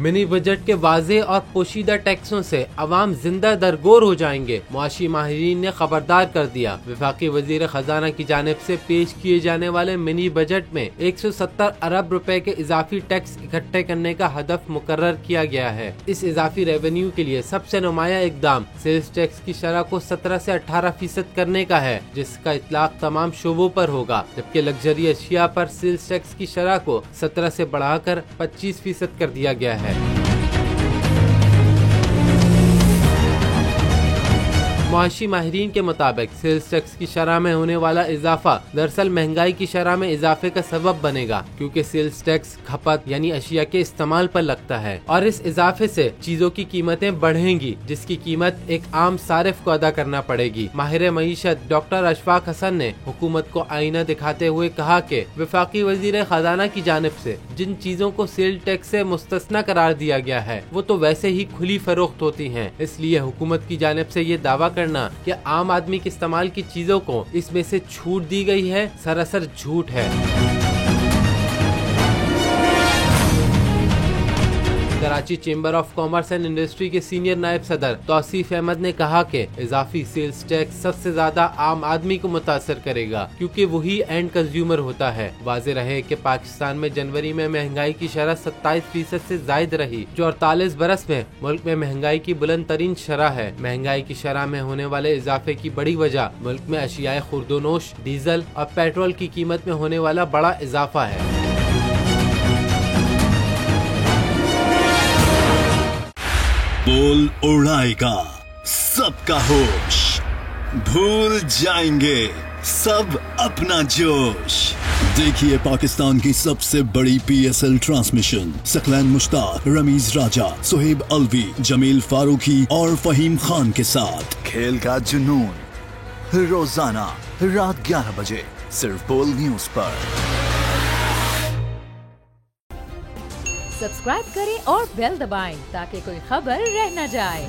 Mini budget के वाज़े और पोशीदा टैक्सों से अवाम जिंदा दरगोर हो जाएंगे, मुआशी माहिरीन ने खबरदार कर दिया। वफाकी वजीर खजाना की जानिब से पेश किए जाने वाले मिनी बजट में 170 अरब रुपए के इजाफी टैक्स इकट्ठे करने का हदफ मुकर्रर किया गया है। इस इजाफी रेवेन्यू के लिए सबसे नुमाया इकदाम सेल्स टैक्स की शरह को 17 से 18% करने का है, जिसका इतलाक तमाम शोबों पर होगा, जबकि लग्जरी अशिया पर सेल्स टैक्स की शरह को 17 से बढ़ाकर 25% कर दिया गया है। मुआशी माहिरीन के मुताबिक सेल्स टैक्स की शरह में होने वाला इजाफा दरअसल महंगाई की शरह में इजाफे का सबब बनेगा, क्योंकि सेल्स टैक्स खपत यानी अशिया के इस्तेमाल पर लगता है और इस इजाफे से चीजों की कीमतें बढ़ेंगी, जिसकी कीमत एक आम सारिफ को अदा करना पड़ेगी। माहिर मईशत डॉक्टर अशफाक हसन ने हुकूमत को आईना दिखाते हुए कहा कि वफाकी वजीर खजाना की जानिब से जिन चीजों को सेल टैक्स से मुस्तस्ना करार दिया गया है वो तो वैसे ही खुली फरोख्त होती हैं, इसलिए हुकूमत की जानिब से ये दावा कि आम आदमी के इस्तेमाल की चीजों को इसमें से छूट दी गई है सरासर झूठ है। Karachi chamber of commerce and industry के सीनियर नायब सदर तौसीफ अहमद ने कहा कि इजाफी सेल्स टैक्स सबसे ज्यादा आम आदमी को मुतासर करेगा, क्योंकि वही एंड कंज्यूमर होता है। वाज़ेह रहे कि पाकिस्तान में जनवरी में महंगाई की शरह 27% से जायद रही, जो 48 बरस में मुल्क में महंगाई की बुलंद तरीन शरह है। महंगाई की शरह में होने वाले इजाफे की बड़ी वजह मुल्क में अशियाए खुर्दोनोश, डीजल और पेट्रोल की कीमत में होने वाला बड़ा इजाफा है। बोल उड़ाएगा सबका होश, भूल जाएंगे सब अपना जोश। देखिए पाकिस्तान की सबसे बड़ी PSL ट्रांसमिशन सकलैन मुश्ताक, रमीज राजा, सुहेब अलवी, जमील फारूकी और फहीम खान के साथ खेल का जुनून रोजाना रात 11 बजे सिर्फ बोल न्यूज पर। सब्सक्राइब करें और बेल दबाएं ताकि कोई खबर रह न जाए।